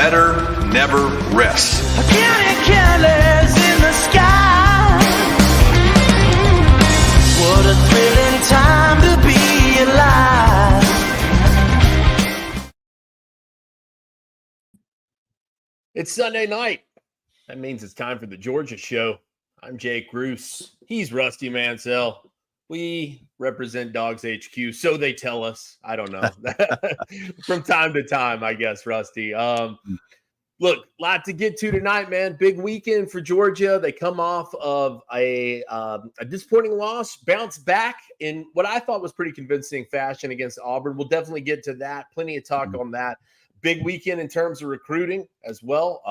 better never rest. Counting careless in the sky. What a thrilling time to be alive. It's Sunday night. That means it's time for the Georgia show. I'm Jake Roos. He's Rusty Mansell. We represent Dawgs HQ, so they tell us. I don't know. From time to time, I guess, Rusty. Look, lot to get to tonight, man. Big weekend for Georgia. They come off of a disappointing loss, bounce back in what I thought was pretty convincing fashion against Auburn. We'll definitely get to that. Plenty of talk on that. Big weekend in terms of recruiting as well.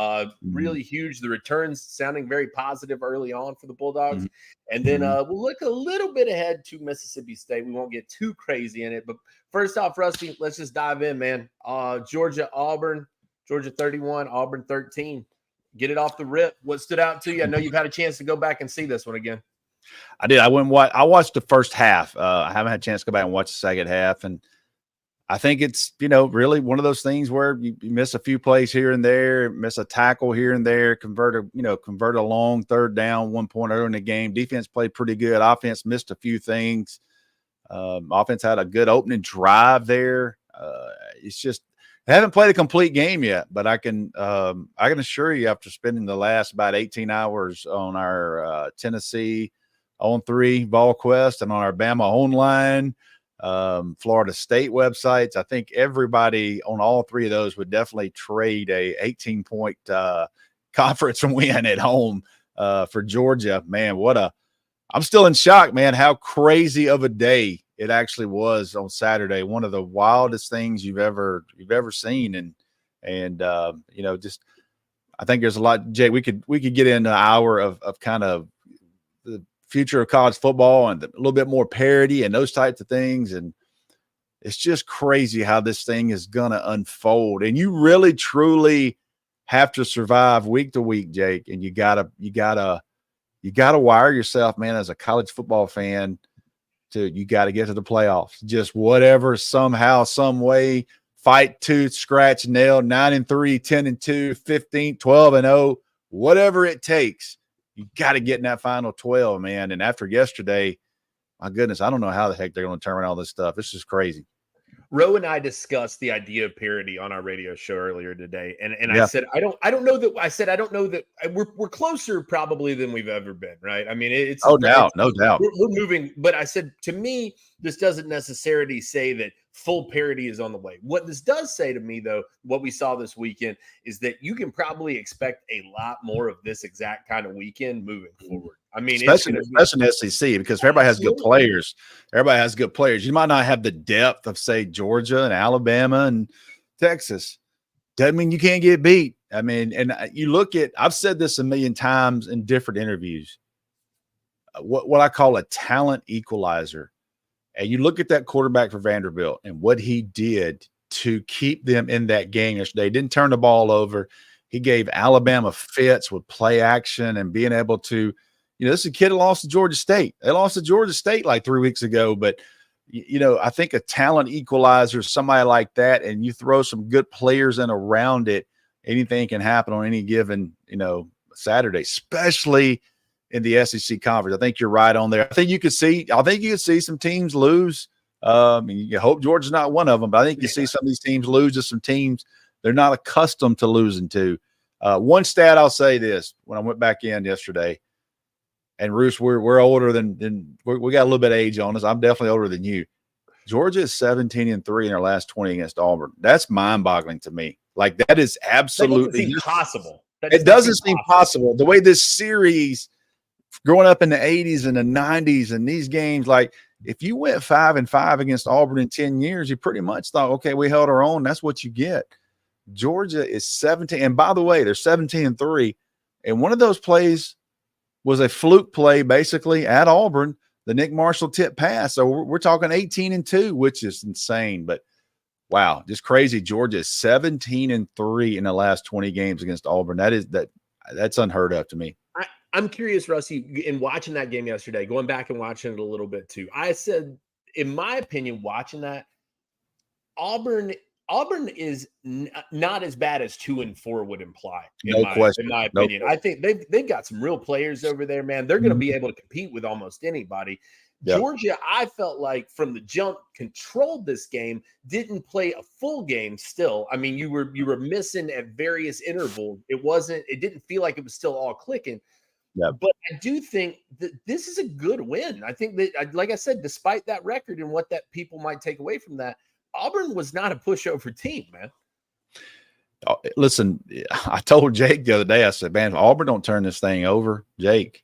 Really huge. The returns sounding very positive early on for the Bulldogs. And then we'll look a little bit ahead to Mississippi State. We won't get too crazy in it. But first off, Rusty, let's just dive in, man. Georgia, Auburn, Georgia 31, Auburn 13. Get it off the rip. What stood out to you? I know you've had a chance to go back and see this one again. I did. I watched the first half. I haven't had a chance to go back and watch the second half. And I think it's, really one of those things where you miss a few plays here and there, miss a tackle here and there, convert a long third down 1 point early in the game. Defense played pretty good. Offense missed a few things. Offense had a good opening drive there. It's just they haven't played a complete game yet, but I can assure you after spending the last about 18 hours on our Tennessee on-3 Vol Quest and on our Bama online, Florida State websites, I think everybody on all three of those would definitely trade a 18-point conference win at home for Georgia. Man, I'm still in shock, man, how crazy of a day it actually was on Saturday. One of the wildest things you've ever seen. And just I think there's a lot, Jay, we could get into an hour of kind of the future of college football and a little bit more parity and those types of things. And it's just crazy how this thing is going to unfold. And you really, truly have to survive week to week, Jake. And you gotta wire yourself, man, as a college football fan you got to get to the playoffs. Just whatever, somehow, some way, fight tooth, scratch, nail, 9-3, 10-2, 15, 12-0, whatever it takes. You got to get in that final 12, man. And after yesterday, my goodness, I don't know how the heck they're going to turn around all this stuff. It's just crazy. Roe and I discussed the idea of parity on our radio show earlier today. And yeah. I said, I don't know that we're closer probably than we've ever been. Right. I mean, no doubt. We're moving, but I said, to me, this doesn't necessarily say that full parity is on the way. What this does say to me, though, what we saw this weekend is that you can probably expect a lot more of this exact kind of weekend moving forward. I mean, especially in SEC, because everybody has good players. Everybody has good players. You might not have the depth of, say, Georgia and Alabama and Texas. Doesn't mean you can't get beat. I mean, and you look at – I've said this a million times in different interviews, what I call a talent equalizer. And you look at that quarterback for Vanderbilt and what he did to keep them in that game yesterday. Didn't turn the ball over. He gave Alabama fits with play action and being able to – this is a kid who lost to Georgia State. They lost to Georgia State like 3 weeks ago. But, I think a talent equalizer, somebody like that, and you throw some good players in around it, anything can happen on any given, Saturday, especially in the SEC conference. I think you're right on there. I think you could see some teams lose. You hope Georgia's not one of them, but I think you see some of these teams lose to some teams they're not accustomed to losing to. One stat I'll say this, when I went back in yesterday, and Roos, we're older than we got a little bit of age on us. I'm definitely older than you. Georgia is 17-3 in their last 20 against Auburn. That's mind-boggling to me. Like, that is absolutely impossible. It doesn't seem possible. The way this series, growing up in the 80s and the 90s and these games, like, if you went 5-5 against Auburn in 10 years, you pretty much thought, okay, we held our own. That's what you get. Georgia is 17. And by the way, they're 17-3. And one of those plays was a fluke play basically at Auburn, the Nick Marshall tip pass. So we're talking 18-2, which is insane. But wow, just crazy. Georgia is 17-3 in the last 20 games against Auburn. That's unheard of to me. I'm curious, Rusty, in watching that game yesterday, going back and watching it a little bit too. I said, in my opinion, watching that, Auburn Auburn is not as bad as 2-4 would imply. No question. In my No opinion, I think they've got some real players over there, man. They're going to be able to compete with almost anybody. Yep. Georgia, I felt like from the jump controlled this game, didn't play a full game still. I mean, you were missing at various intervals. It didn't feel like it was still all clicking. Yep. But I do think that this is a good win. I think that, like I said, despite that record and what that people might take away from that, Auburn was not a pushover team, man. Listen, I told Jake the other day, I said, man, if Auburn don't turn this thing over, Jake,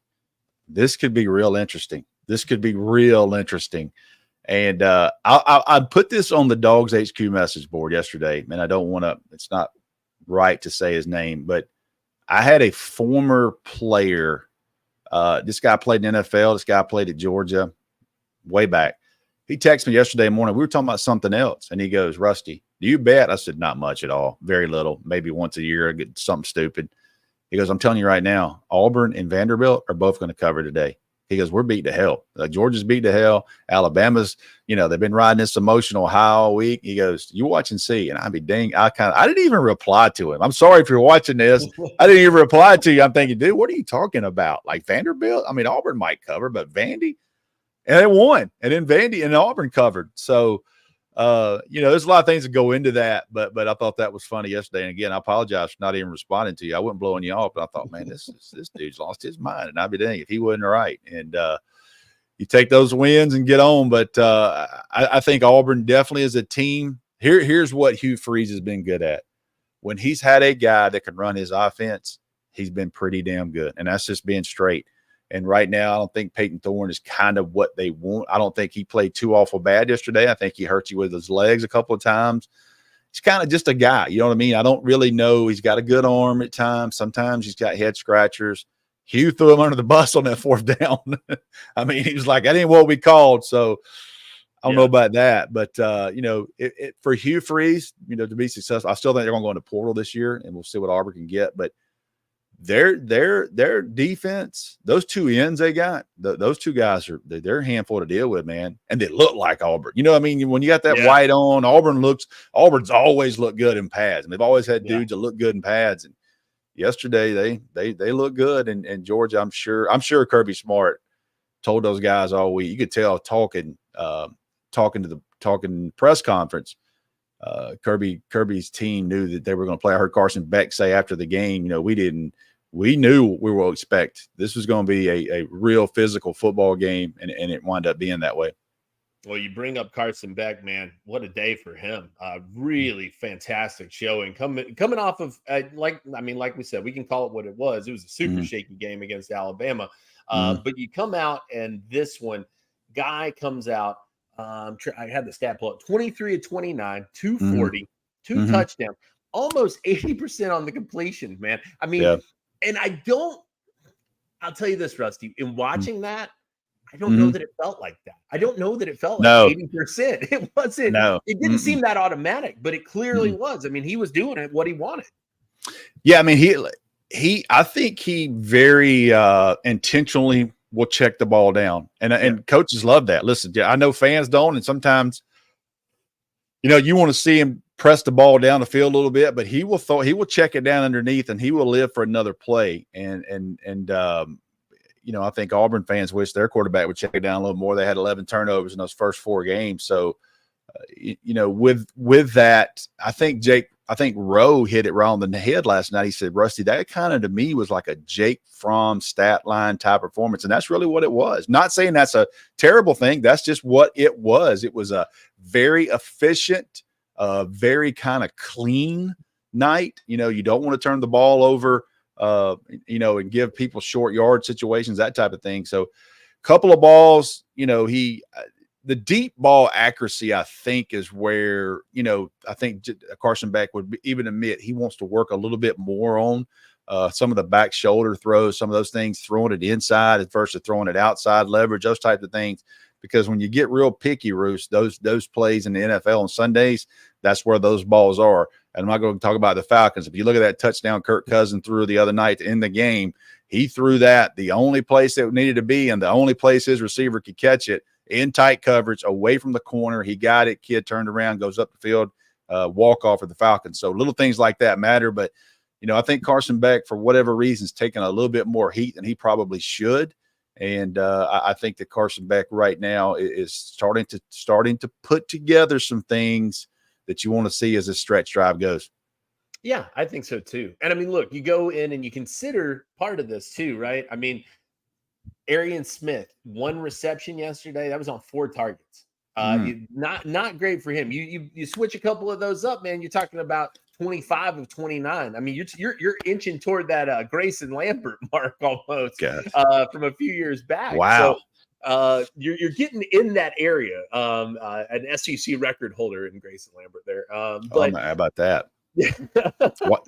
this could be real interesting. This could be real interesting. And I put this on the Dawgs HQ message board yesterday, and I don't want to, it's not right to say his name, but I had a former player. This guy played in the NFL. This guy played at Georgia way back. He texted me yesterday morning. We were talking about something else, and he goes, Rusty, do you bet? I said, not much at all. Very little. Maybe once a year I get something stupid. He goes, I'm telling you right now, Auburn and Vanderbilt are both going to cover today. He goes, we're beat to hell. Georgia's beat to hell. Alabama's, they've been riding this emotional high all week. He goes, you watch and see. And I'd be dang. I didn't even reply to him. I'm sorry if you're watching this. I didn't even reply to you. I'm thinking, dude, what are you talking about? Like Vanderbilt? I mean, Auburn might cover, but Vandy? And they won. And then Vandy and Auburn covered. So, there's a lot of things that go into that, but I thought that was funny yesterday. And again, I apologize for not even responding to you. I wasn't blowing you off, but I thought, man, this dude's lost his mind. And I'd be dang if he wasn't right. And you take those wins and get on. But I think Auburn definitely is a team. Here's what Hugh Freeze has been good at. When he's had a guy that can run his offense, he's been pretty damn good. And that's just being straight. And right now, I don't think Peyton Thorne is kind of what they want. I don't think he played too awful bad yesterday. I think he hurt you with his legs a couple of times. He's kind of just a guy. You know what I mean? I don't really know. He's got a good arm at times. Sometimes he's got head scratchers. Hugh threw him under the bus on that fourth down. I mean, he was like, that ain't what we called. So I don't know about that. But, for Hugh Freeze, to be successful, I still think they're going to go into portal this year, and we'll see what Auburn can get. But their defense, those two ends they got, those two guys they're a handful to deal with, man. And they look like Auburn. You know what I mean? When you got that white on, Auburn's always looked good in pads. And they've always had dudes that look good in pads. And yesterday they look good. And Georgia, I'm sure Kirby Smart told those guys all week. You could tell talking press conference. Kirby's team knew that they were going to play. I heard Carson Beck say after the game, we knew we will expect this was going to be a real physical football game, and it wound up being that way. Well, you bring up Carson Beck, man. What a day for him. Really fantastic showing. Coming off of, like we said, we can call it what it was. It was a super shaky game against Alabama. But you come out, and this one, guy comes out. I had the stat pull up, 23 of 29, 240, two touchdowns, almost 80% on the completion, man. I mean, and I'll tell you this, Rusty, in watching that, I don't know that it felt like that. I don't know that it felt like 80%. It wasn't, it didn't seem that automatic, but it clearly was. I mean, he was doing it what he wanted. Yeah. I mean, I think he very intentionally will check the ball down. And coaches love that. Listen, I know fans don't, and sometimes, you want to see him press the ball down the field a little bit, but he will check it down underneath, and he will live for another play. And I think Auburn fans wish their quarterback would check it down a little more. They had 11 turnovers in those first 4 games. So, with that, I think Rowe hit it right on the head last night. He said, Rusty, that kind of to me was like a Jake Fromm stat line type performance. And that's really what it was. Not saying that's a terrible thing. That's just what it was. It was a very efficient, very kind of clean night. You don't want to turn the ball over, and give people short yard situations, that type of thing. So a couple of balls, the deep ball accuracy, I think, is where, I think Carson Beck would even admit he wants to work a little bit more on some of the back shoulder throws, some of those things, throwing it inside versus throwing it outside, leverage, those types of things. Because when you get real picky, Roos, those plays in the NFL on Sundays, that's where those balls are. And I'm not going to talk about the Falcons. If you look at that touchdown Kirk Cousins threw the other night to end the game, he threw that the only place it needed to be and the only place his receiver could catch it, in tight coverage, away from the corner. He got it. Kid turned around, goes up the field, walk-off for the Falcons. So little things like that matter. But, I think Carson Beck, for whatever reason, is taking a little bit more heat than he probably should. And I think that Carson Beck right now is starting to put together some things that you want to see as this stretch drive goes. Yeah, I think so too. And I mean, look, you go in and you consider part of this too, right? I mean, Arian Smith, 1 reception yesterday. That was on 4 targets. Not great for him. You switch a couple of those up, man. You're talking about 25 of 29. I mean, you're inching toward that Grayson Lambert mark almost from a few years back. Wow. So you're getting in that area. An SEC record holder in Grayson Lambert there. But how about that?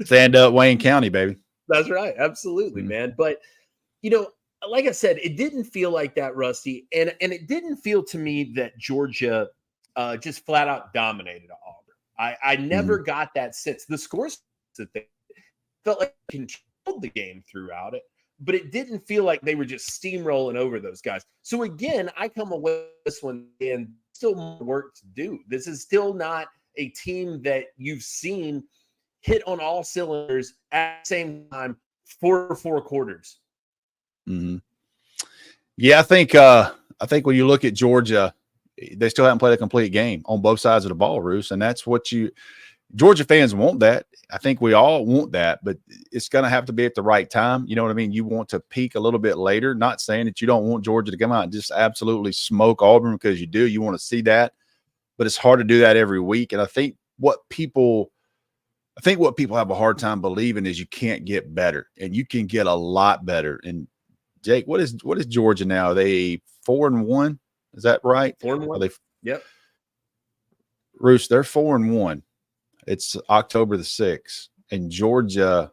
Stand up, Wayne County, baby. That's right. Absolutely, man. But like I said, it didn't feel like that, Rusty, and it didn't feel to me that Georgia just flat out dominated Auburn. I never got that sense. The scores that they felt like they controlled the game throughout it, but it didn't feel like they were just steamrolling over those guys. So again, I come away with this one and still more work to do. This is still not a team that you've seen hit on all cylinders at the same time for 4 quarters. Mm-hmm. Yeah, I think when you look at Georgia, they still haven't played a complete game on both sides of the ball, Roos, and that's what Georgia fans want that. I think we all want that, but it's going to have to be at the right time. You know what I mean? You want to peak a little bit later. Not saying that you don't want Georgia to come out and just absolutely smoke Auburn, because you do. You want to see that, but it's hard to do that every week. And I think what people have a hard time believing is you can't get better, and you can get a lot better. And Jake, what is Georgia now? Are they 4-1? Is that right? 4-1. Yep. Roos, they're 4-1. It's October the 6th, and Georgia,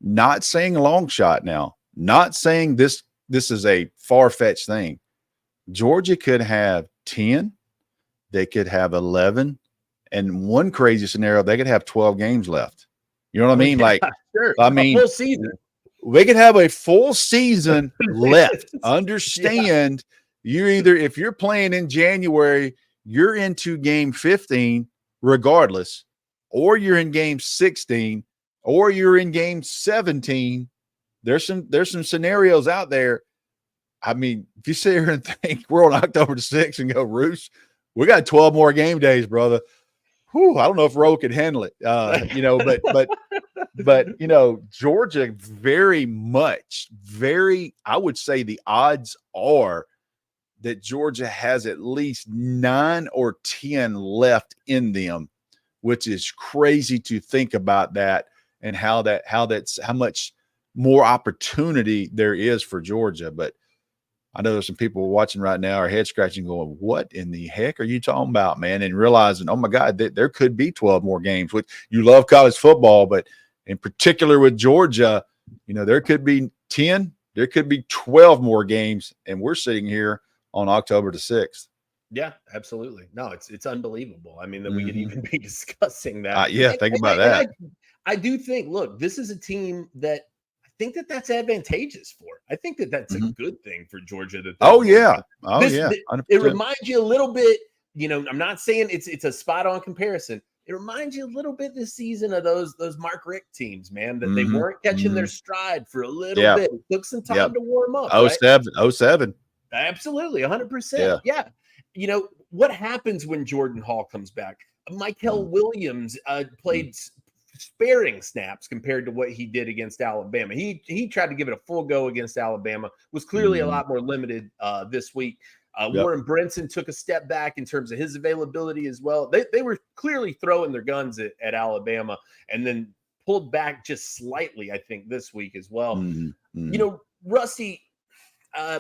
not saying a long shot now, not saying this is a far-fetched thing. Georgia could have 10, they could have 11, and one crazy scenario, they could have 12 games left. You know what I mean? Yeah, like, sure. I mean, a full season. We could have a full season left. Understand, if you're playing in January, you're into game 15 regardless, or you're in game 16, or you're in game 17. There's some scenarios out there. I mean, if you sit here and think we're on October the 6th and go, Roos, we got 12 more game days, brother. Whew, I don't know if Roe could handle it. But Georgia I would say the odds are that Georgia has at least 9 or 10 left in them, which is crazy to think about that, and how much more opportunity there is for Georgia. But I know there's some people watching right now are head scratching, going, what in the heck are you talking about, man? And realizing, oh my God, there could be 12 more games. Which, you love college football, but in particular with Georgia, there could be 10, there could be 12 more games. And we're sitting here on October the 6th. Yeah, absolutely. No, it's unbelievable. I mean, that we could even be discussing that. Think about that. I do think, look, this is a team that I think that's advantageous for. I think that's a good thing for Georgia. It reminds you a little bit, I'm not saying it's a spot on comparison. It reminds you a little bit this season of those Mark Richt teams, man, that they weren't catching their stride for a little bit. It took some time to warm up. 07. Absolutely, 100%. Yeah. What happens when Jordan Hall comes back? Michael Williams played sparing snaps compared to what he did against Alabama. He tried to give it a full go against Alabama, was clearly a lot more limited this week. Warren Brinson took a step back in terms of his availability as well. They were clearly throwing their guns at Alabama, and then pulled back just slightly, I think, this week as well. Rusty,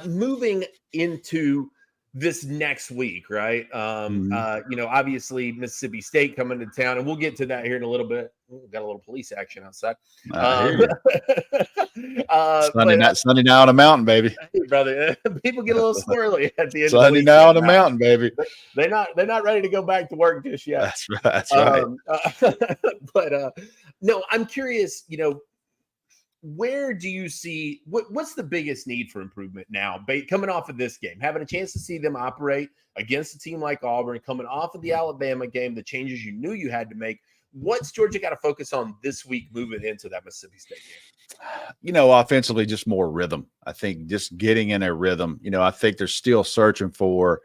moving into this next week, right? Obviously Mississippi State coming to town, and we'll get to that here in a little bit. We've got a little police action outside. Sunday night on the mountain, baby. Hey, brother, people get a little squirrely at the end. Sunday night on the mountain, baby. They're not ready to go back to work just yet. That's right. But no, I'm curious. where do you see what's the biggest need for improvement now? Coming off of this game, having a chance to see them operate against a team like Auburn, coming off of the Alabama game, the changes you knew you had to make. What's Georgia got to focus on this week moving into that Mississippi State game? Offensively, just more rhythm. I think just getting in a rhythm. I think they're still searching for.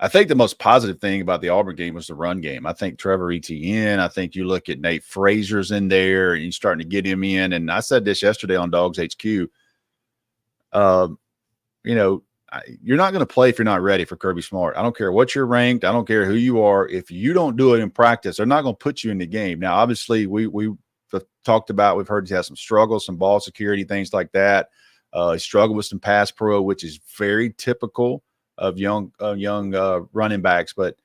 I think the most positive thing about the Auburn game was the run game. I think Trevor Etienne, I think you look at Nate Frazier's in there and you're starting to get him in. And I said this yesterday on Dawgs HQ. You're not going to play if you're not ready for Kirby Smart. I don't care what you're ranked. I don't care who you are. If you don't do it in practice, they're not going to put you in the game. Now, obviously, we've talked about, we've heard he has some struggles, some ball security, things like that. He struggled with some pass pro, which is very typical of young running backs. But,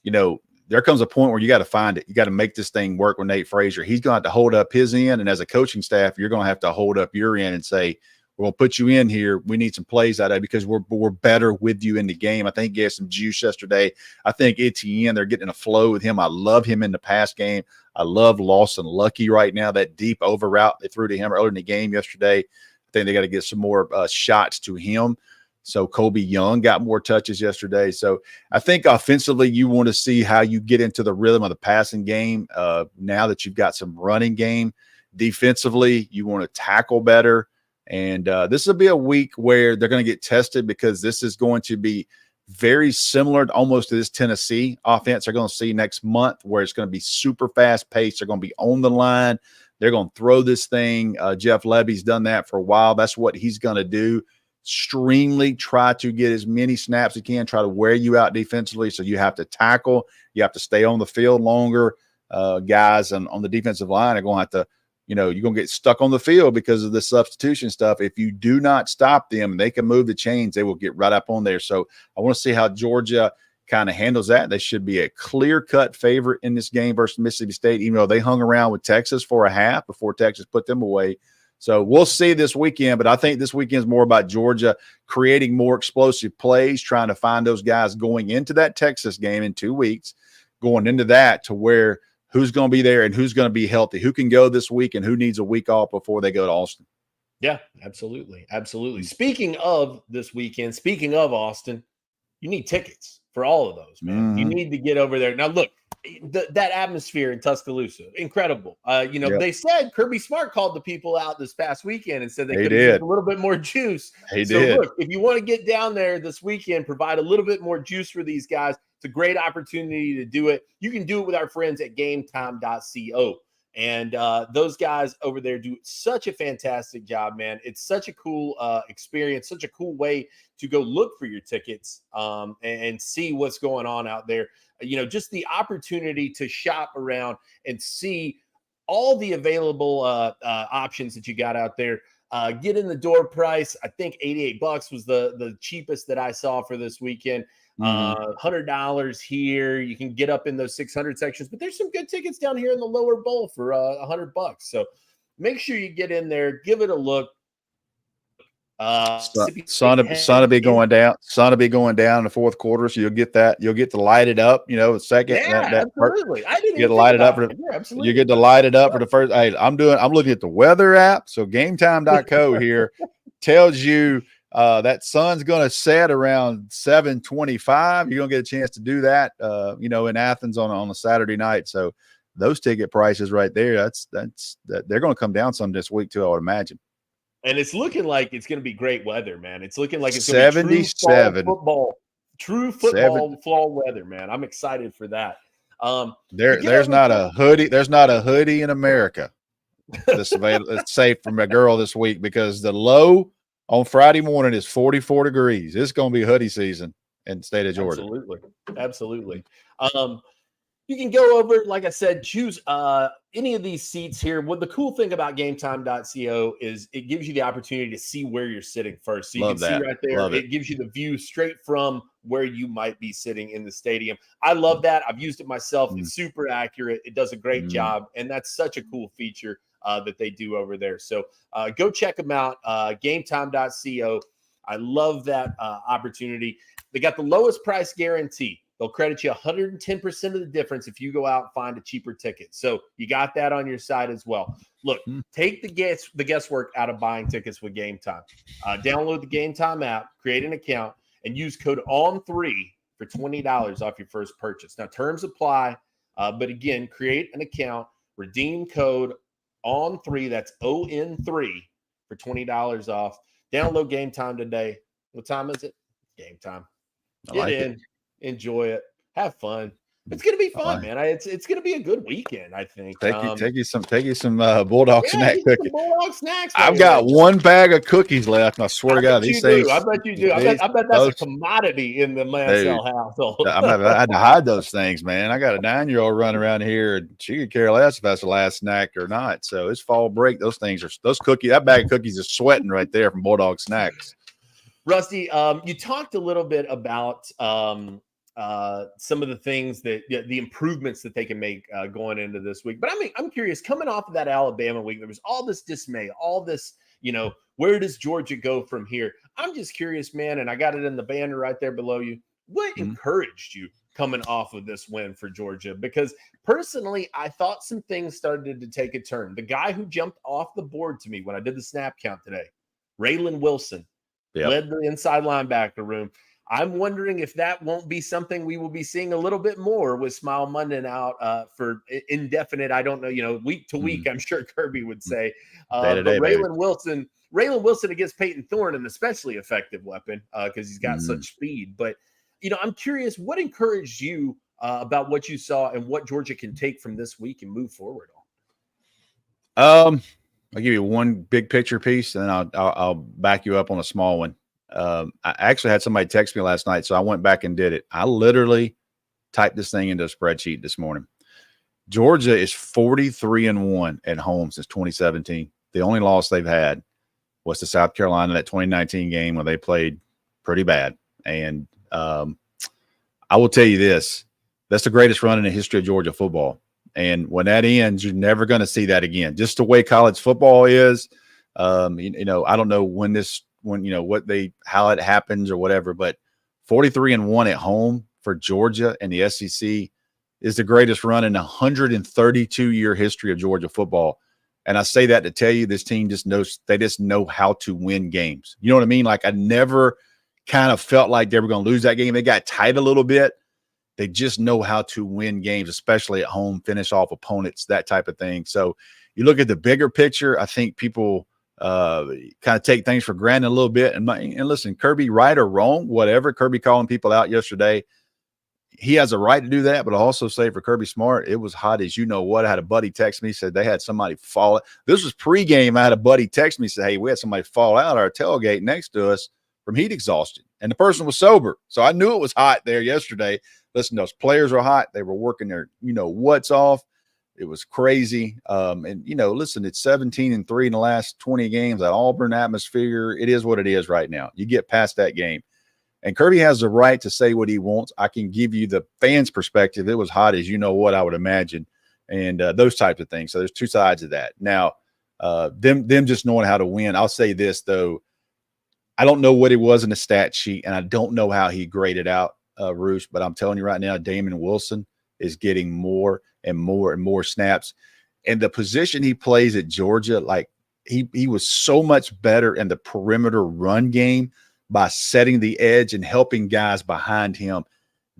there comes a point where you got to find it. You got to make this thing work with Nate Frazier. He's going to have to hold up his end. And as a coaching staff, you're going to have to hold up your end and say, we're going to put you in here. We need some plays out of it because we're better with you in the game. I think he had some juice yesterday. I think Etienne, they're getting a flow with him. I love him in the pass game. I love Lawson Lucky right now, that deep over route they threw to him earlier in the game yesterday. I think they got to get some more shots to him. So Kobe Young got more touches yesterday. So I think offensively, you want to see how you get into the rhythm of the passing game now that you've got some running game. Defensively, you want to tackle better. And this will be a week where they're going to get tested because this is going to be very similar almost to this Tennessee offense they're going to see next month, where it's going to be super fast paced. They're going to be on the line. They're going to throw this thing. Jeff Levy's done that for a while. That's what he's going to do. Extremely try to get as many snaps as he can, try to wear you out defensively. So you have to tackle. You have to stay on the field longer. Guys on the defensive line are going to have to, you're going to get stuck on the field because of the substitution stuff. If you do not stop them, they can move the chains. They will get right up on there. So I want to see how Georgia kind of handles that. They should be a clear-cut favorite in this game versus Mississippi State, even though they hung around with Texas for a half before Texas put them away. So we'll see this weekend, but I think this weekend is more about Georgia creating more explosive plays, trying to find those guys going into that Texas game in 2 weeks, going into that to where who's going to be there and who's going to be healthy, who can go this week and who needs a week off before they go to Austin. Yeah, absolutely. Absolutely. Speaking of this weekend, speaking of Austin, you need tickets for all of those, man. You need to get over there. Now, look, that atmosphere in Tuscaloosa, incredible. They said Kirby Smart called the people out this past weekend and said they could use a little bit more juice. Look, if you want to get down there this weekend, provide a little bit more juice for these guys. It's a great opportunity to do it. You can do it with our friends at gametime.co. And those guys over there do such a fantastic job, man. It's such a cool experience, such a cool way to go look for your tickets and see what's going on out there. Just the opportunity to shop around and see all the available options that you got out there. Get in the door price. I think $88 was the cheapest that I saw for this weekend. $100 here. You can get up in those 600 sections, but there's some good tickets down here in the lower bowl for $100. So make sure you get in there, give it a look. Sun will be going down. Sun will be going down in the fourth quarter, so you'll get that. You'll get to light it up. The second. Yeah, absolutely. I didn't get to light it up for. You get to light it up for the first. Hey, I'm looking at the weather app. So GameTime.co here tells you that sun's going to set around 7:25. You're going to get a chance to do that. In Athens on a Saturday night. So those ticket prices right there. That's they're going to come down some this week too, I would imagine. And it's looking like it's going to be great weather, man. It's looking like it's going to be true football fall weather, man. I'm excited for that. There's not a hoodie. There's not a hoodie in America that's safe from a girl this week because the low on Friday morning is 44 degrees. It's going to be hoodie season in the state of Georgia. Absolutely. You can go over, like I said, choose any of these seats here. What the cool thing about gametime.co is it gives you the opportunity to see where you're sitting first. So you see right there, it gives you the view straight from where you might be sitting in the stadium. I love that. I've used it myself. It's super accurate. It does a great job. And that's such a cool feature that they do over there. So go check them out, gametime.co. I love that opportunity. They got the lowest price guarantee. They'll credit you 110% of the difference if you go out and find a cheaper ticket. So you got that on your side as well. Look, take the guesswork out of buying tickets with Game Time. Download the Game Time app, create an account, and use code ON3 for $20 off your first purchase. Now, terms apply, but again, create an account, redeem code ON3, that's ON3, for $20 off. Download Game Time today. What time is it? Game time. Get in, enjoy it, have fun. It's gonna be fun, man. It's gonna be a good weekend, I think. Take you some Bulldog snack cookies. Bulldog snacks. I've got one bag of cookies left, and I swear to God, these things. I bet you do. I bet that's a commodity in the Mansell household. I had to hide those things, man. I got a 9-year-old running around here, and she could care less if that's the last snack or not. So it's fall break. Those cookies. That bag of cookies is sweating right there from Bulldog snacks. Rusty, you talked a little bit about some of the things that the improvements that they can make going into this week. But I'm curious, coming off of that Alabama week, there was all this dismay, all this, where does Georgia go from here? I'm just curious, man, and I got it in the banner right there below you. What encouraged you coming off of this win for Georgia? Because personally, I thought some things started to take a turn. The guy who jumped off the board to me when I did the snap count today, Raylan Wilson, led the inside linebacker room. I'm wondering if that won't be something we will be seeing a little bit more with Smile Munden out for indefinite. I don't know, week to week, I'm sure Kirby would say. But Raylan Wilson against Peyton Thorne, an especially effective weapon because he's got such speed. But, I'm curious, what encouraged you about what you saw and what Georgia can take from this week and move forward on? I'll give you one big picture piece, and then I'll back you up on a small one. I actually had somebody text me last night, so I went back and did it. I literally typed this thing into a spreadsheet this morning. Georgia is 43-1 at home since 2017. The only loss they've had was to South Carolina, that 2019 game where they played pretty bad. And I will tell you this, that's the greatest run in the history of Georgia football. And when that ends, you're never going to see that again. Just the way college football is. I don't know how it happens or whatever, but 43-1 at home for Georgia and the SEC is the greatest run in 132-year history of Georgia football. And I say that to tell you, this team just know how to win games. You know what I mean? Like, I never kind of felt like they were going to lose that game. They got tight a little bit. They just know how to win games, especially at home, finish off opponents, that type of thing. So you look at the bigger picture, I think people kind of take things for granted a little bit. And listen, Kirby, right or wrong, whatever, Kirby calling people out yesterday, he has a right to do that. But I'll also say for Kirby Smart, it was hot as you know what. I had a buddy text me, said they had somebody fall. This was pregame. I had a buddy text me, say, hey, we had somebody fall out our tailgate next to us from heat exhaustion. And the person was sober. So I knew it was hot there yesterday. Listen, those players are hot. They were working their, what's off. It was crazy. Listen, it's 17-3 in the last 20 games. That Auburn atmosphere, it is what it is right now. You get past that game. And Kirby has the right to say what he wants. I can give you the fans' perspective. It was hot as you know what, I would imagine, and those types of things. So there's two sides of that. Now, them just knowing how to win. I'll say this, though. I don't know what it was in the stat sheet, and I don't know how he graded out Roosh, but I'm telling you right now, Damon Wilson is getting more and more and more snaps. And the position he plays at Georgia, like he was so much better in the perimeter run game by setting the edge and helping guys behind him.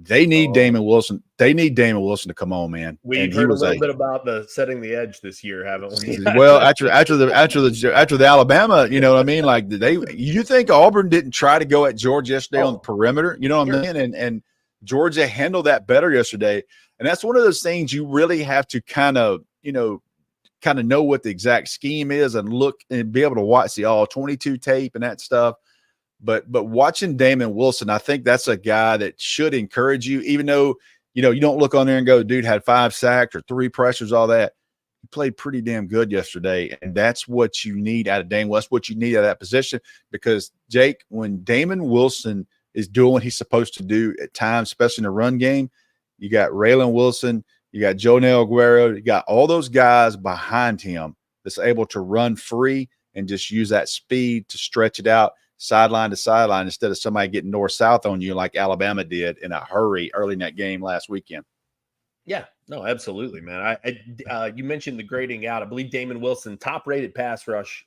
They need Damon Wilson. They need Damon Wilson to come on, man. We've heard a little bit about the setting the edge this year, haven't we? Well, after the Alabama, you know what I mean? Like you think Auburn didn't try to go at Georgia yesterday on the perimeter? You know what I mean? And Georgia handled that better yesterday. And that's one of those things you really have to kind of know what the exact scheme is and look and be able to watch the all 22 tape and that stuff. But watching Damon Wilson, I think that's a guy that should encourage you, even though, you don't look on there and go, dude had 5 sacks or 3 pressures, all that. He played pretty damn good yesterday. And that's what you need out of Damon Wilson, what you need out of that position. Because, Jake, when Damon Wilson is doing what he's supposed to do at times, especially in the run game, you got Raylan Wilson, you got Jonel Aguero, you got all those guys behind him that's able to run free and just use that speed to stretch it out. sideline to sideline instead of somebody getting north-south on you like Alabama did in a hurry early in that game last weekend. Yeah, no, absolutely, man. You mentioned the grading out. I believe Damon Wilson, top-rated pass rush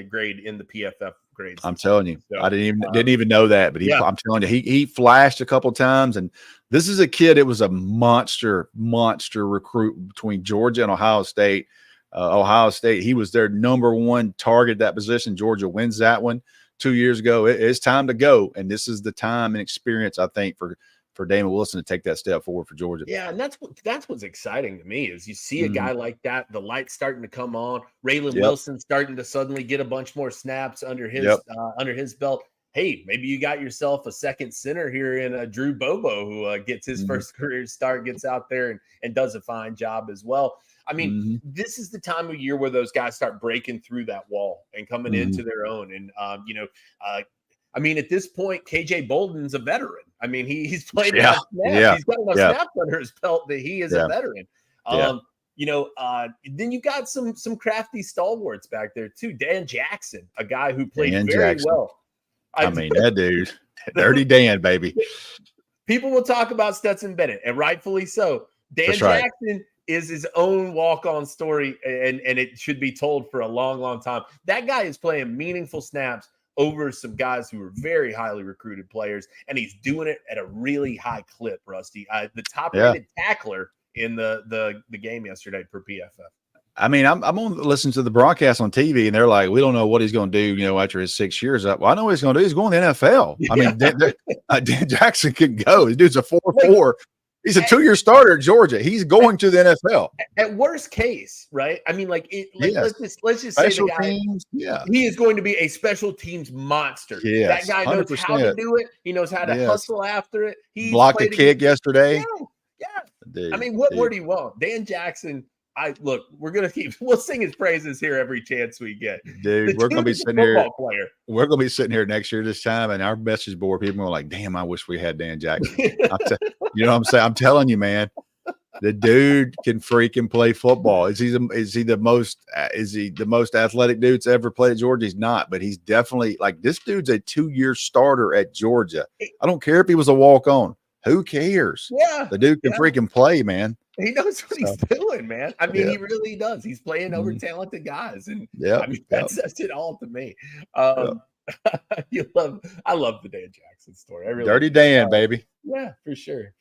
grade in the PFF grades. I'm telling you, so, I didn't even know that, but I'm telling you, he flashed a couple times, and this is a kid. It was a monster recruit between Georgia and Ohio State. Ohio State, he was their number one target at that position. Georgia wins that one 2 years ago. It's time to go, and this is the time and experience, I think, for Damon Wilson to take that step forward for Georgia. Yeah, and that's what's exciting to me is you see a guy like that, the light's starting to come on. Raylan Wilson starting to suddenly get a bunch more snaps under his belt. Hey, maybe you got yourself a second center here in Drew Bobo, who gets his first career start, gets out there and does a fine job as well. I mean, this is the time of year where those guys start breaking through that wall and coming into their own. And, I mean, at this point, KJ Bolden's a veteran. I mean, he's played enough snaps. He's got enough snaps under his belt that he is a veteran. Then you got some crafty stalwarts back there too. Dan Jackson, a guy who played very well. I mean, that dude, Dirty Dan, baby. People will talk about Stetson Bennett, and rightfully so. Dan Jackson is his own walk-on story, and it should be told for a long, long time. That guy is playing meaningful snaps over some guys who are very highly recruited players, and he's doing it at a really high clip, Rusty. The top-rated tackler in the game yesterday per PFF. I mean, I'm on listening to the broadcast on TV, and they're like, "We don't know what he's going to do, after his 6 years up." Well, I know what he's going to do. He's going to the NFL. I mean, Dan Jackson can go. This dude's a 4.4. He's a 2-year starter at Georgia. He's going to the NFL. At worst case, right? I mean, let's just say the guy, teams, he is going to be a special teams monster. Yes, that guy knows 100%. how to do it. He knows how to hustle after it. He blocked a kick yesterday. Yeah. Dude, I mean, what more do you want? Dan Jackson. We'll sing his praises here every chance we get. Dude, we're gonna be sitting here. We're gonna be sitting here next year this time, and our message board people are like, "Damn, I wish we had Dan Jackson." You know what I'm saying? I'm telling you, man, the dude can freaking play football. Is he the most athletic dude that's ever played at Georgia? He's not, but he's definitely this dude's a 2-year starter at Georgia. I don't care if he was a walk-on. Who cares? Yeah, the dude can freaking play, man. He knows what he's doing, man. I mean, he really does. He's playing over talented guys, and I mean that says it all to me. I love the Dan Jackson story. I really Dirty Dan, baby. Yeah, for sure.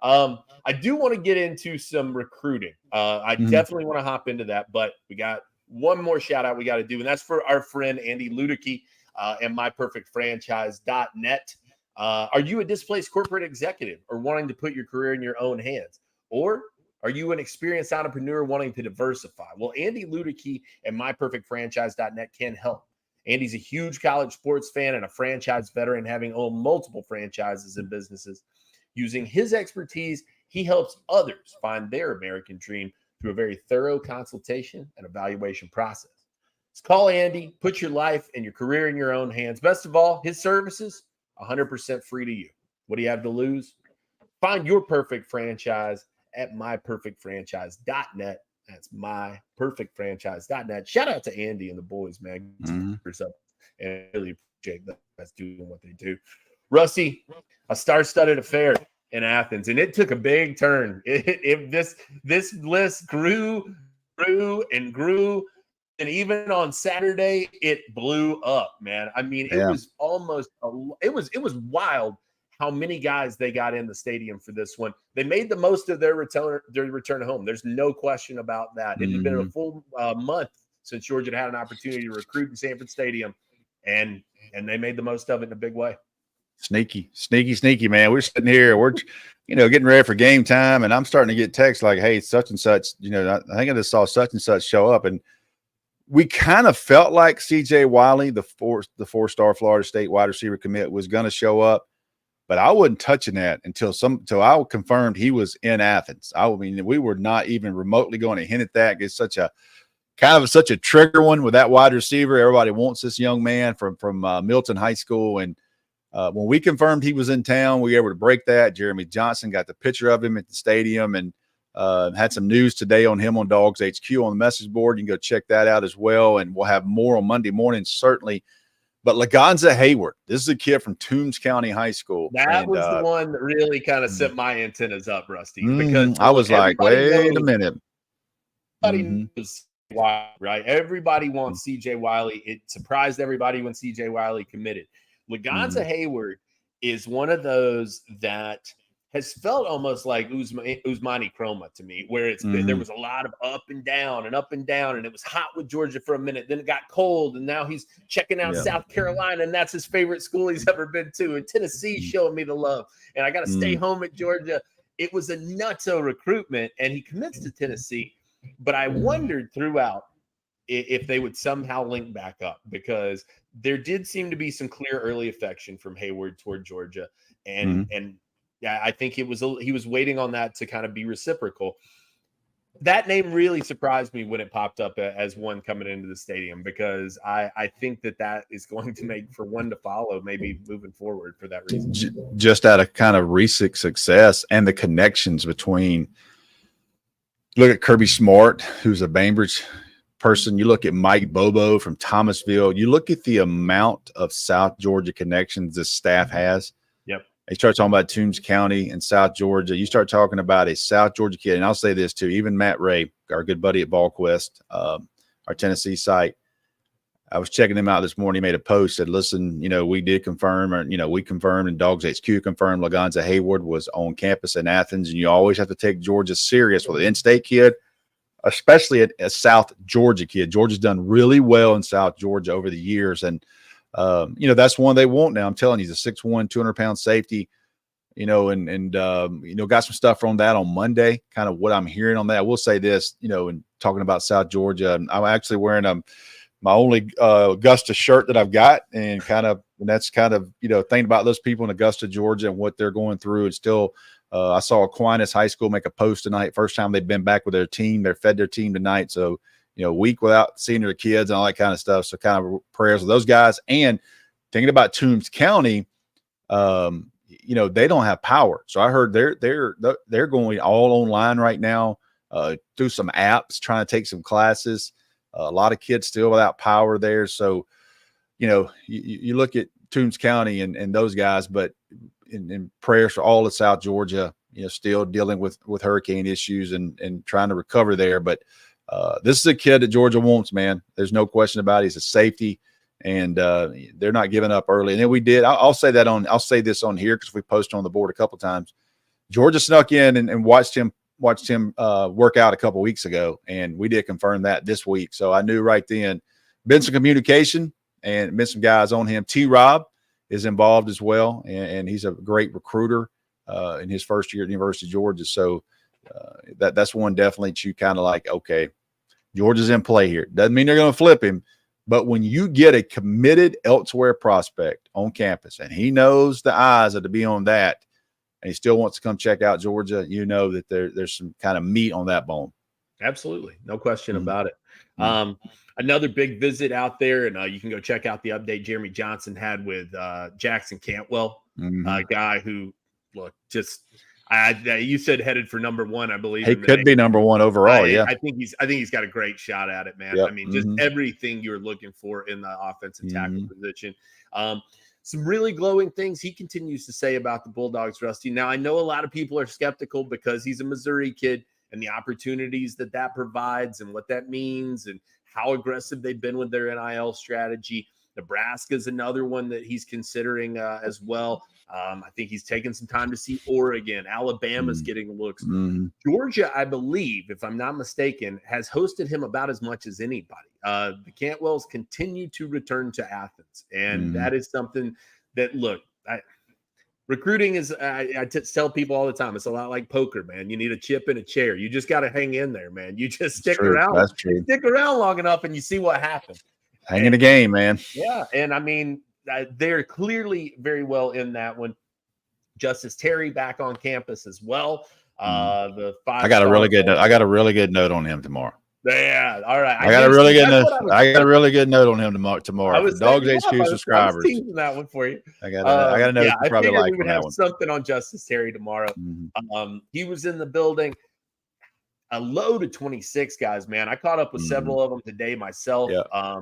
I do want to get into some recruiting. I definitely want to hop into that, but we got one more shout out we got to do, and that's for our friend Andy Ludicky and myperfectfranchise.net. Are you a displaced corporate executive or wanting to put your career in your own hands? Or are you an experienced entrepreneur wanting to diversify? Well, Andy Ludicky and myperfectfranchise.net can help. Andy's a huge college sports fan and a franchise veteran, having owned multiple franchises and businesses. Using his expertise, he helps others find their American dream through a very thorough consultation and evaluation process. Just call Andy, put your life and your career in your own hands. Best of all, his services, 100% free to you. What do you have to lose? Find your perfect franchise at myperfectfranchise.net. That's myperfectfranchise.net. Shout out to Andy and the boys, man. And I really appreciate that. That's doing what they do. Rusty, a star-studded affair in Athens, and it took a big turn. This list grew, and grew, and even on Saturday, it blew up, man. I mean, it was it was wild how many guys they got in the stadium for this one. They made the most of their return home. There's no question about that. It had been a full month since Georgia had an opportunity to recruit in Sanford Stadium, and they made the most of it in a big way. Sneaky, man. We're sitting here, we're getting ready for game time, and I'm starting to get texts like, "Hey, such and such." I think I just saw such and such show up, and we kind of felt like CJ Wiley, the four-star Florida State wide receiver commit, was going to show up. But I wasn't touching that until I confirmed he was in Athens. I mean, we were not even remotely going to hint at that. It's such a trigger one with that wide receiver. Everybody wants this young man from Milton High School. And when we confirmed he was in town, we were able to break that. Jeremy Johnson got the picture of him at the stadium and had some news today on him on DawgsHQ on the message board. You can go check that out as well. And we'll have more on Monday morning, certainly But Lorenzo Hayward, this is a kid from Toombs County High School. That was the one that really kind of set my antennas up, Rusty, because I was like, wait a minute. Everybody knows Wiley, right? Everybody wants CJ Wiley. It surprised everybody when CJ Wiley committed. Lorenzo Hayward is one of those that has felt almost like Usmani Chroma to me, where it's been, there was a lot of up and down, and it was hot with Georgia for a minute, then it got cold, and now he's checking out South Carolina, and that's his favorite school he's ever been to, and Tennessee showing me the love, and I got to stay home at Georgia. It was a nutso recruitment, and he commits to Tennessee, but I wondered throughout if they would somehow link back up, because there did seem to be some clear early affection from Hayward toward Georgia, and yeah, I think he was waiting on that to kind of be reciprocal. That name really surprised me when it popped up as one coming into the stadium, because I think that is going to make for one to follow, maybe moving forward for that reason. Just out of kind of recent success and the connections between, look at Kirby Smart, who's a Bainbridge person. You look at Mike Bobo from Thomasville. You look at the amount of South Georgia connections this staff has. You start talking about Toombs County and South Georgia. You start talking about a South Georgia kid, and I'll say this too. Even Matt Ray, our good buddy at VolQuest, our Tennessee site, I was checking him out this morning. He made a post, said, "Listen, we did confirm, or we confirmed, and DawgsHQ confirmed Lorenzo Hayward was on campus in Athens, and you always have to take Georgia serious with an in-state kid, especially a South Georgia kid. Georgia's done really well in South Georgia over the years, and." That's one they want now. I'm telling you, he's a 6'1", 200-pound safety, and got some stuff on that on Monday, kind of what I'm hearing on that. I will say this, and talking about South Georgia, I'm actually wearing my only Augusta shirt that I've got, and that's kind of, thinking about those people in Augusta, Georgia, and what they're going through. And still, I saw Aquinas High School make a post tonight. First time they've been back with their team. They're fed their team tonight. So, week without seeing their kids and all that kind of stuff. So kind of prayers with those guys. And thinking about Toombs County, they don't have power. So I heard they're going all online right now through some apps, trying to take some classes. A lot of kids still without power there. So, you look at Toombs County and those guys, but in prayers for all of South Georgia, still dealing with hurricane issues and trying to recover there. But this is a kid that Georgia wants, man. There's no question about it. He's a safety, and they're not giving up early. And then we did. I'll say this on here because we posted on the board a couple times. Georgia snuck in and watched him work out a couple weeks ago, and we did confirm that this week. So I knew right then. Been some communication and been some guys on him. T-Rob is involved as well, and he's a great recruiter in his first year at the University of Georgia. So that's one definitely that you kind of like, okay, Georgia's in play here. Doesn't mean they're going to flip him, but when you get a committed elsewhere prospect on campus and he knows the eyes are to be on that, and he still wants to come check out Georgia, that there's some kind of meat on that bone. Absolutely. No question about it. Another big visit out there, and you can go check out the update Jeremy Johnson had with Jackson Cantwell, a guy who, look, you said headed for number one, I believe. He could be number one overall. I think he's got a great shot at it, man. Yep. I mean, just everything you're looking for in the offensive tackle position. Some really glowing things he continues to say about the Bulldogs, Rusty. Now, I know a lot of people are skeptical because he's a Missouri kid and the opportunities that provides and what that means and how aggressive they've been with their NIL strategy. Nebraska's another one that he's considering as well. I think he's taken some time to see Oregon. Alabama's getting looks. Georgia, I believe, if I'm not mistaken, has hosted him about as much as anybody. The Cantwells continue to return to Athens, and that is something that, look, recruiting is, I tell people all the time, it's a lot like poker, man. You need a chip and a chair. You just got to hang in there, man. You just stick around. That's true. Stick around long enough, and you see what happens. Hang in the game, man. Yeah, and I mean, they're clearly very well in that one. Justice Terry back on campus as well. I got a really good note. I got a really good note on him tomorrow. Yeah, all right. I got a really good note on him tomorrow. DawgsHQ subscribers. I was teasing that one for you. I got a note. I probably figured like we would have something on Justice Terry tomorrow. He was in the building. A load of 26 guys, man. I caught up with several of them today myself. Yeah.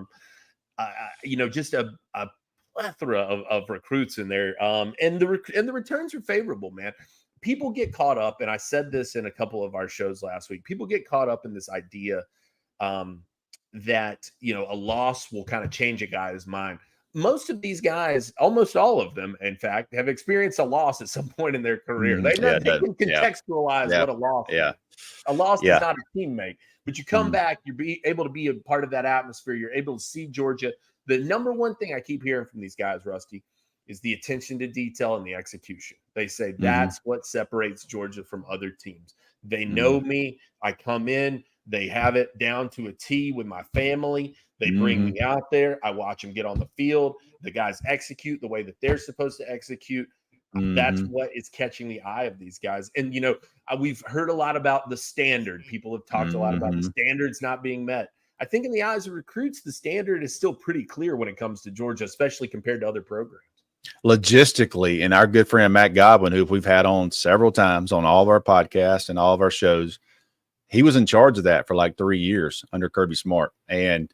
Just a plethora of recruits in there. And the returns are favorable, man. People get caught up, and I said this in a couple of our shows last week. People get caught up in this idea that, you know, a loss will kind of change a guy's mind. Most of these guys, almost all of them, in fact, have experienced a loss at some point in their career. They can contextualize what a loss is. A loss does not a teammate, but you come back, you're able to be a part of that atmosphere. You're able to see Georgia. The number one thing I keep hearing from these guys, Rusty, is the attention to detail and the execution. They say that's what separates Georgia from other teams. They know me. I come in. They have it down to a T with my family. They bring me out there. I watch them get on the field. The guys execute the way that they're supposed to execute. That's what is catching the eye of these guys. And, you know, we've heard a lot about the standard. People have talked a lot about the standards not being met. I think in the eyes of recruits, the standard is still pretty clear when it comes to Georgia, especially compared to other programs. Logistically, and our good friend Matt Godwin, who we've had on several times on all of our podcasts and all of our shows, he was in charge of that for like 3 years under Kirby Smart. And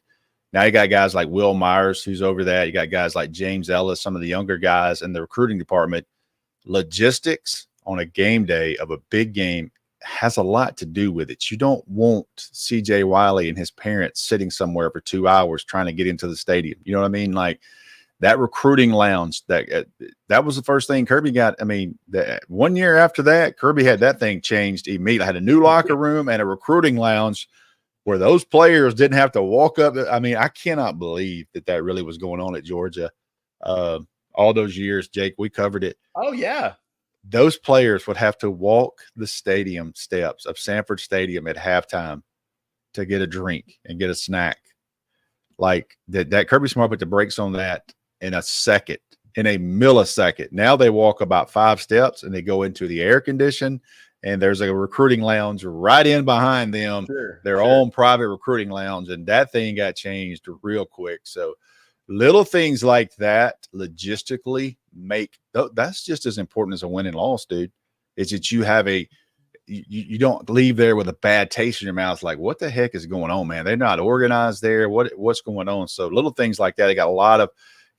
now you got guys like Will Myers, who's over that. You got guys like James Ellis, some of the younger guys in the recruiting department. Logistics on a game day of a big game has a lot to do with it. You don't want CJ Wiley and his parents sitting somewhere for 2 hours trying to get into the stadium. You know what I mean? Like that recruiting lounge, that was the first thing Kirby got. I mean, 1 year after that, Kirby had that thing changed immediately. Had a new locker room and a recruiting lounge where those players didn't have to walk up. I mean, I cannot believe that really was going on at Georgia. All those years, Jake, we covered it. Oh, yeah. Those players would have to walk the stadium steps of Sanford Stadium at halftime to get a drink and get a snack. Like that Kirby Smart put the brakes on that in a second, in a millisecond. Now they walk about 5 steps and they go into the air condition, and there's a recruiting lounge right in behind them, their own private recruiting lounge. And that thing got changed real quick. So little things like that logistically that's just as important as a win and loss, dude. Is that you have you don't leave there with a bad taste in your mouth. Like, what the heck is going on, man? They're not organized there. What's going on? So little things like that. They got a lot of,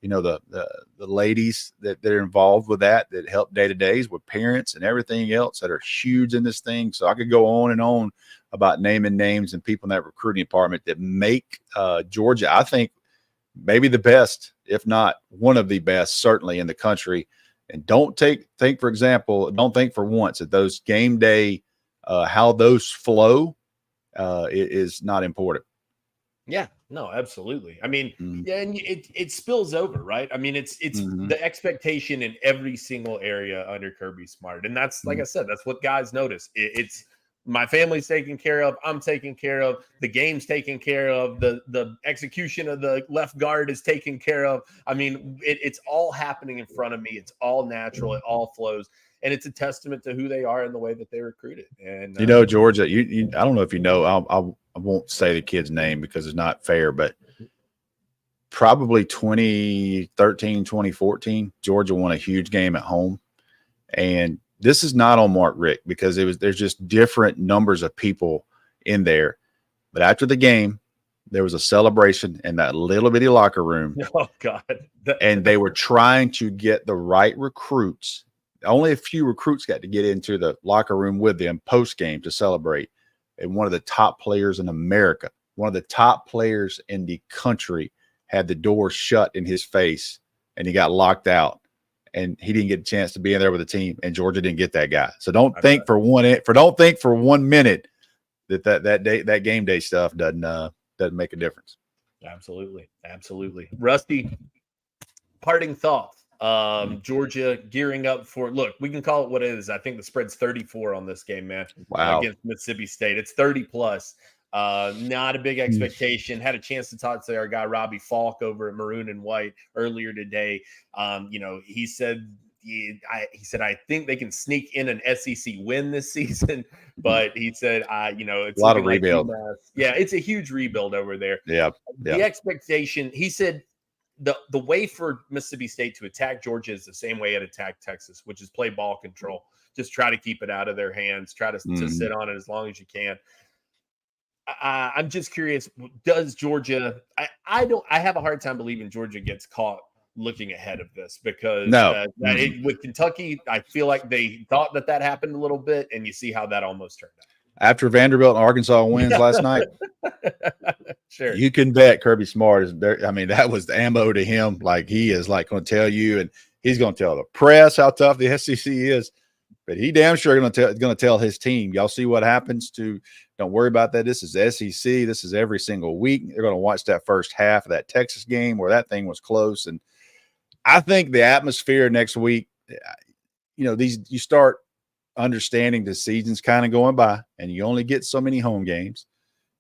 you know, the ladies that are involved with that help day-to-days with parents and everything else that are huge in this thing. So I could go on and on about naming names and people in that recruiting department that make Georgia, I think, maybe the best, if not one of the best, certainly in the country. And don't think for once that those game day, how those flow is not important. Yeah, no, absolutely. I mean, yeah, and it spills over, right? I mean, it's the expectation in every single area under Kirby Smart. And that's, like I said, that's what guys notice. It's my family's taken care of. I'm taken care of. The game's taken care of. The execution of the left guard is taken care of. I mean, it's all happening in front of me. It's all natural. It all flows. And it's a testament to who they are and the way that they recruited. And you know, Georgia, I don't know if you know, I won't say the kid's name because it's not fair, but probably 2013, 2014, Georgia won a huge game at home. And this is not on Mark Richt because there's just different numbers of people in there. But after the game, there was a celebration in that little bitty locker room. Oh, God. And they were trying to get the right recruits. Only a few recruits got to get into the locker room with them post-game to celebrate. And one of the top players in America, one of the top players in the country, had the door shut in his face, and he got locked out. And he didn't get a chance to be in there with the team, and Georgia didn't get that guy. So don't think for 1 minute that game day stuff doesn't make a difference. Absolutely. Rusty, parting thoughts. Georgia gearing up for, look, we can call it what it is. I think the spread's 34 on this game, man. Wow. Against Mississippi State. It's 30 plus. Not a big expectation. Had a chance to talk to our guy Robbie Falk over at Maroon and White earlier today. You know, he said I think they can sneak in an SEC win this season, but he said you know, it's a lot of rebuild. Yeah, it's a huge rebuild over there. Yeah. The expectation, he said, the way for Mississippi State to attack Georgia is the same way it attacked Texas, which is play ball control. Just try to keep it out of their hands. Try to sit on it as long as you can. I'm just curious, does Georgia – I have a hard time believing Georgia gets caught looking ahead of this because No. with Kentucky, I feel like they thought that happened a little bit, and you see how that almost turned out. After Vanderbilt and Arkansas wins last night, Sure, you can bet Kirby Smart is there. I mean, that was the ammo to him. Like, he is like going to tell you, and he's going to tell the press how tough the SEC is. But he damn sure going to tell his team, y'all see what happens to. Don't worry about that. This is SEC. This is every single week. They're going to watch that first half of that Texas game where that thing was close. And I think the atmosphere next week, you start understanding the season's kind of going by, and you only get so many home games.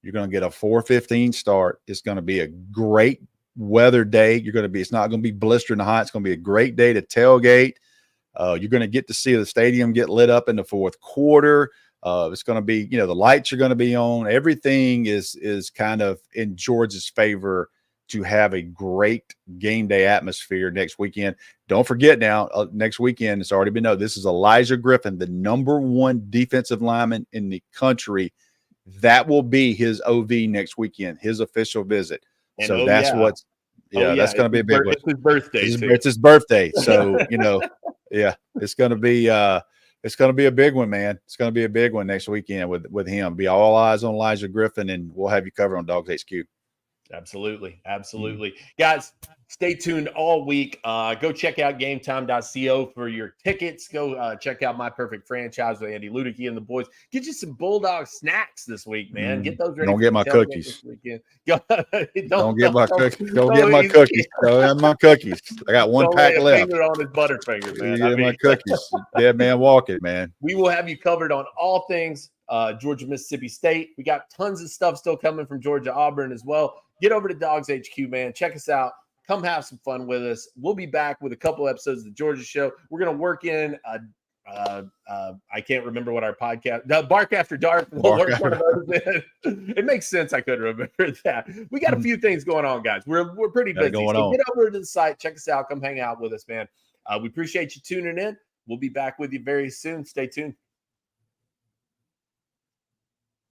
You're going to get a 4:15 start. It's going to be a great weather day. It's not going to be blistering hot. It's going to be a great day to tailgate. You're going to get to see the stadium get lit up in the fourth quarter. It's going to be, the lights are going to be on. Everything is kind of in Georgia's favor to have a great game day atmosphere next weekend. Don't forget now, next weekend, it's already been known, this is Elijah Griffin, the #1 defensive lineman in the country. That will be his OV next weekend, his official visit. And so that's what's that's going to be a big one. It's his birthday. It's his birthday. So, it's going to be a big one, man. It's going to be a big one next weekend with him. Be all eyes on Elijah Griffin, and we'll have you covered on Dawgs HQ. Absolutely. Guys, stay tuned all week. Go check out gametime.co for your tickets. Go check out My Perfect Franchise with Andy Ludicky and the boys. Get you some Bulldog snacks this week, man. Get those ready. Don't get my cookies. Don't get my cookies. Don't get my cookies. Don't have my cookies. I got one pack left. On his Butterfinger, man. Get my cookies. Dead man walking, man. We will have you covered on all things Georgia, Mississippi State. We got tons of stuff still coming from Georgia, Auburn as well. Get over to Dawgs HQ, man. Check us out. Come have some fun with us. We'll be back with a couple episodes of the Georgia Show. We're going to work in I can't remember what our podcast, Bark After Dark. We'll work one of those in. It makes sense. I couldn't remember that. We got a few things going on, guys. We're pretty busy. So get over to the site. Check us out. Come hang out with us, man. We appreciate you tuning in. We'll be back with you very soon. Stay tuned.